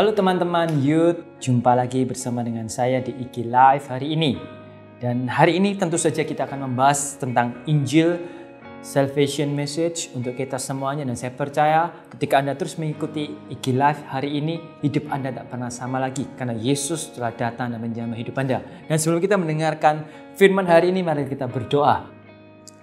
Halo teman-teman youth, jumpa lagi bersama dengan saya di IG Live hari ini. Dan hari ini tentu saja kita akan membahas tentang Injil Salvation Message untuk kita semuanya. Dan saya percaya ketika Anda terus mengikuti IG Live hari ini, hidup Anda tak pernah sama lagi. Karena Yesus telah datang dan menjamah hidup Anda. Dan sebelum kita mendengarkan firman hari ini, mari kita berdoa.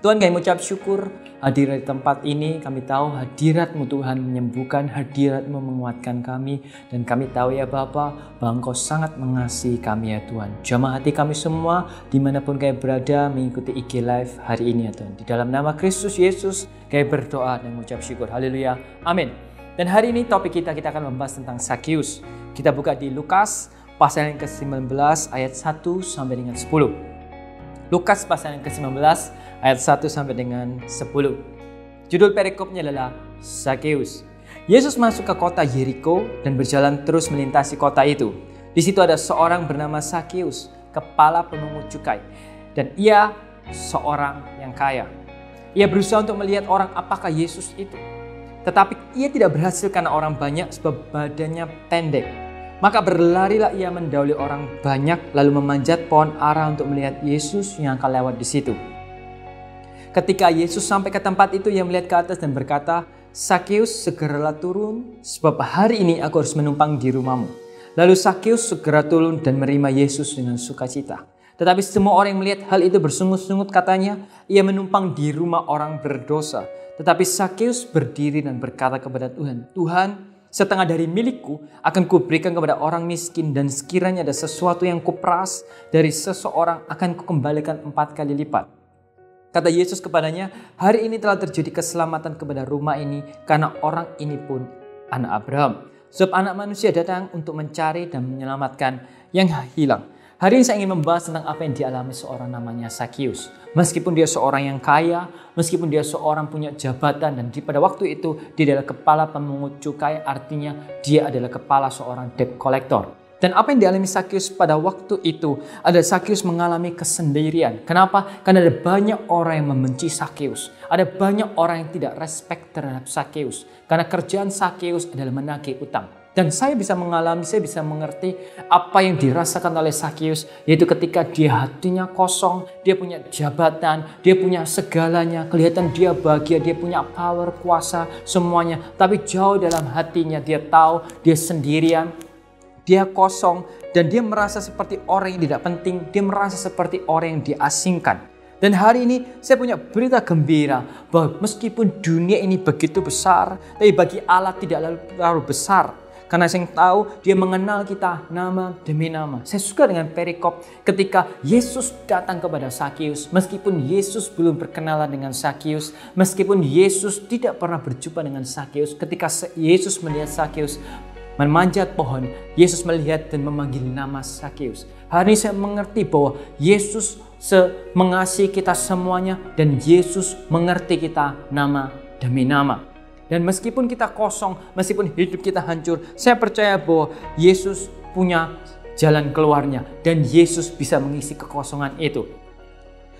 Tuhan, kami mengucap syukur hadir di tempat ini. Kami tahu hadirat-Mu Tuhan menyembuhkan, hadirat-Mu menguatkan kami. Dan kami tahu ya Bapa, bahwa Engkau sangat mengasihi kami ya Tuhan. Jamah hati kami semua, dimanapun kami berada mengikuti IG Live hari ini ya Tuhan. Di dalam nama Kristus Yesus, kami berdoa dan mengucap syukur. Haleluya. Amin. Dan hari ini topik kita akan membahas tentang Sakeus. Kita buka di Lukas pasal yang ke-19 ayat 1 sampai dengan 10. Lukas pasal yang ke-19 ayat 1 sampai dengan 10. Judul perikopnya adalah Sakeus. Yesus masuk ke kota Yeriko dan berjalan terus melintasi kota itu. Di situ ada seorang bernama Sakeus, kepala pemungut cukai, dan ia seorang yang kaya. Ia berusaha untuk melihat orang apakah Yesus itu. Tetapi ia tidak berhasil karena orang banyak sebab badannya pendek. Maka berlarilah ia mendahului orang banyak lalu memanjat pohon ara untuk melihat Yesus yang akan lewat di situ. Ketika Yesus sampai ke tempat itu, ia melihat ke atas dan berkata, "Sakeus, segeralah turun, sebab hari ini aku harus menumpang di rumahmu." Lalu Sakeus segera turun dan menerima Yesus dengan sukacita. Tetapi semua orang yang melihat hal itu bersungut-sungut, katanya, ia menumpang di rumah orang berdosa. Tetapi Sakeus berdiri dan berkata kepada Tuhan, "Tuhan, setengah dari milikku akan kuberikan kepada orang miskin, dan sekiranya ada sesuatu yang kuperas dari seseorang akan kukembalikan 4 kali lipat." Kata Yesus kepadanya, "Hari ini telah terjadi keselamatan kepada rumah ini, karena orang ini pun anak Abraham. Sebab anak manusia datang untuk mencari dan menyelamatkan yang hilang." Hari ini saya ingin membahas tentang apa yang dialami seorang namanya Sakeus. Meskipun dia seorang yang kaya, meskipun dia seorang punya jabatan, dan pada waktu itu dia adalah kepala pemungut cukai, artinya dia adalah kepala seorang debt collector. Dan apa yang dialami Sakeus pada waktu itu adalah Sakeus mengalami kesendirian. Kenapa? Karena ada banyak orang yang membenci Sakeus. Ada banyak orang yang tidak respect terhadap Sakeus. Karena kerjaan Sakeus adalah menagih utang. Dan saya bisa mengalami, saya bisa mengerti apa yang dirasakan oleh Sakeus, yaitu ketika dia hatinya kosong, dia punya jabatan, dia punya segalanya, kelihatan dia bahagia, dia punya power, kuasa, semuanya. Tapi jauh dalam hatinya dia tahu dia sendirian, dia kosong, dan dia merasa seperti orang yang tidak penting, dia merasa seperti orang yang diasingkan. Dan hari ini saya punya berita gembira bahwa meskipun dunia ini begitu besar, tapi bagi Allah tidak terlalu besar. Karena saya tahu dia mengenal kita nama demi nama. Saya suka dengan perikop ketika Yesus datang kepada Sakeus. Meskipun Yesus belum berkenalan dengan Sakeus, meskipun Yesus tidak pernah berjumpa dengan Sakeus, ketika Yesus melihat Sakeus memanjat pohon, Yesus melihat dan memanggil nama Sakeus. Hari ini saya mengerti bahwa Yesus mengasihi kita semuanya, dan Yesus mengerti kita nama demi nama. Dan meskipun kita kosong, meskipun hidup kita hancur, saya percaya bahwa Yesus punya jalan keluarnya. Dan Yesus bisa mengisi kekosongan itu.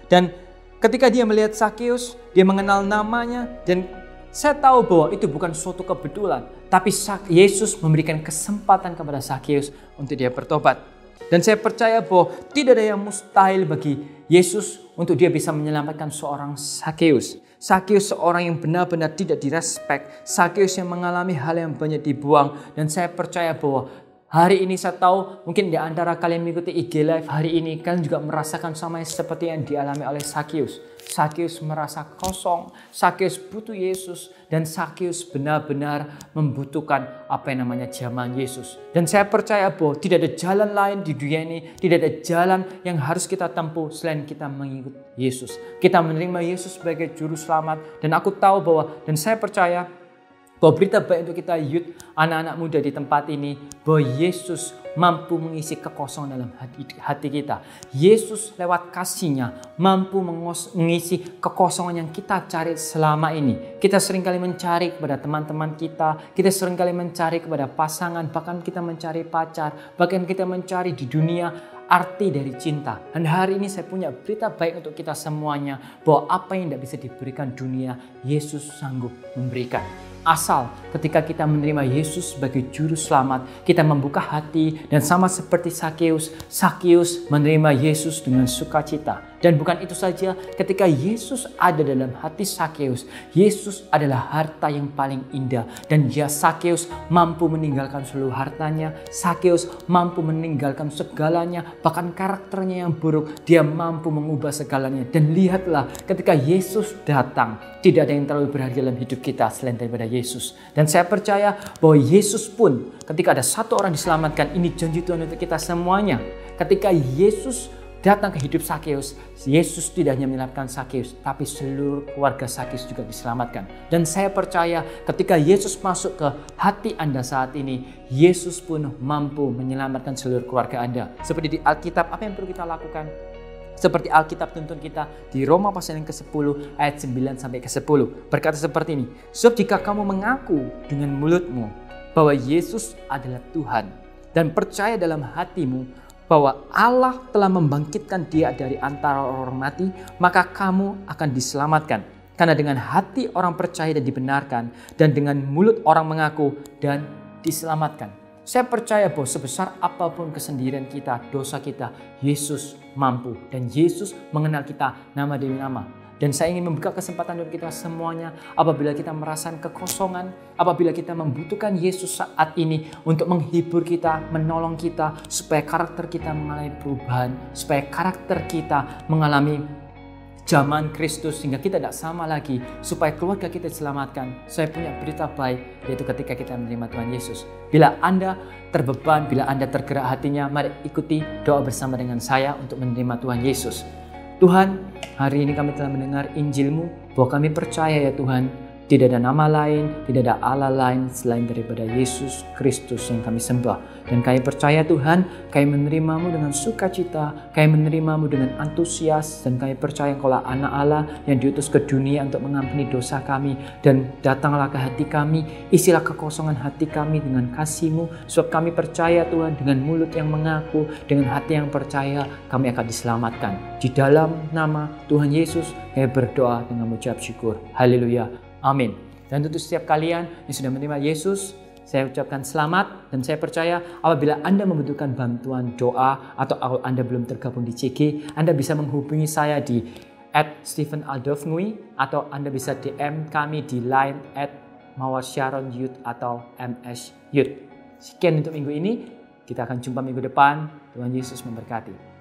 Dan ketika dia melihat Sakeus, dia mengenal namanya. Dan saya tahu bahwa itu bukan suatu kebetulan. Tapi Yesus memberikan kesempatan kepada Sakeus untuk dia bertobat. Dan saya percaya bahwa tidak ada yang mustahil bagi Yesus untuk dia bisa menyelamatkan seorang Sakeus. Sakeus seorang yang benar-benar tidak direspek. Sakeus yang mengalami hal yang banyak dibuang. Dan saya percaya bahwa hari ini saya tahu mungkin di antara kalian mengikuti IG Live hari ini, kalian juga merasakan sama seperti yang dialami oleh Sakeus. Sakeus merasa kosong, Sakeus butuh Yesus, dan Sakeus benar-benar membutuhkan apa yang namanya zaman Yesus. Dan saya percaya bahwa tidak ada jalan lain di dunia ini, tidak ada jalan yang harus kita tempuh selain kita mengikut Yesus. Kita menerima Yesus sebagai juru selamat, dan aku tahu bahwa, dan saya percaya bahwa berita baik untuk kita youth, anak-anak muda di tempat ini, bahwa Yesus mampu mengisi kekosongan dalam hati kita. Yesus lewat kasih-Nya mampu mengisi kekosongan yang kita cari selama ini. Kita seringkali mencari kepada teman-teman kita seringkali mencari kepada pasangan, bahkan kita mencari pacar, bahkan kita mencari di dunia arti dari cinta. Dan hari ini saya punya berita baik untuk kita semuanya, bahwa apa yang tidak bisa diberikan dunia, Yesus sanggup memberikan. asal ketika kita menerima Yesus sebagai juru selamat, kita membuka hati dan sama seperti Sakeus, Sakeus menerima Yesus dengan sukacita. Dan bukan itu saja, ketika Yesus ada dalam hati Sakeus, Yesus adalah harta yang paling indah. Dan Sakeus mampu meninggalkan seluruh hartanya, Sakeus mampu meninggalkan segalanya, bahkan karakternya yang buruk, dia mampu mengubah segalanya. Dan lihatlah, ketika Yesus datang, tidak ada yang terlalu berharga dalam hidup kita selain daripada Yesus. Dan saya percaya bahwa Yesus pun, ketika ada satu orang diselamatkan, ini janji Tuhan untuk kita semuanya. Ketika Yesus datang ke hidup Sakeus, Yesus tidak hanya menyelamatkan Sakeus, tapi seluruh keluarga Sakeus juga diselamatkan. Dan saya percaya ketika Yesus masuk ke hati Anda saat ini, Yesus pun mampu menyelamatkan seluruh keluarga Anda. Seperti di Alkitab, apa yang perlu kita lakukan? Seperti Alkitab tuntun kita di Roma pasal yang ke-10 ayat 9 sampai ke-10. Berkata seperti ini, sebab jika kamu mengaku dengan mulutmu bahwa Yesus adalah Tuhan dan percaya dalam hatimu bahwa Allah telah membangkitkan dia dari antara orang mati, maka kamu akan diselamatkan. Karena dengan hati orang percaya dan dibenarkan, dan dengan mulut orang mengaku dan diselamatkan. Saya percaya bahwa sebesar apapun kesendirian kita, dosa kita, Yesus mampu. Dan Yesus mengenal kita nama demi nama. Dan saya ingin membuka kesempatan untuk kita semuanya, apabila kita merasakan kekosongan, apabila kita membutuhkan Yesus saat ini untuk menghibur kita, menolong kita, supaya karakter kita mengalami perubahan, supaya karakter kita mengalami zaman Kristus sehingga kita tidak sama lagi, supaya keluarga kita diselamatkan. Saya punya berita baik, yaitu ketika kita menerima Tuhan Yesus. Bila Anda terbeban, bila Anda tergerak hatinya, mari ikuti doa bersama dengan saya untuk menerima Tuhan Yesus. Tuhan, hari ini kami telah mendengar Injil-Mu, bahwa kami percaya ya Tuhan, tidak ada nama lain, tidak ada Allah lain selain daripada Yesus Kristus yang kami sembah. Dan kami percaya Tuhan, kami menerimamu dengan sukacita, kami menerimamu dengan antusias, dan kami percaya Engkaulah anak Allah yang diutus ke dunia untuk mengampuni dosa kami. Dan datanglah ke hati kami, isilah kekosongan hati kami dengan kasih-Mu, sebab kami percaya Tuhan, dengan mulut yang mengaku, dengan hati yang percaya, kami akan diselamatkan. Di dalam nama Tuhan Yesus, kami berdoa dengan mengucap syukur. Haleluya. Amin. Dan untuk setiap kalian yang sudah menerima Yesus, saya ucapkan selamat, dan saya percaya apabila Anda membutuhkan bantuan doa atau Anda belum tergabung di CG, Anda bisa menghubungi saya di @StephenAldovnui atau Anda bisa DM kami di line @mawasyaronyouth atau MSYouth. Sekian untuk minggu ini, kita akan jumpa minggu depan. Tuhan Yesus memberkati.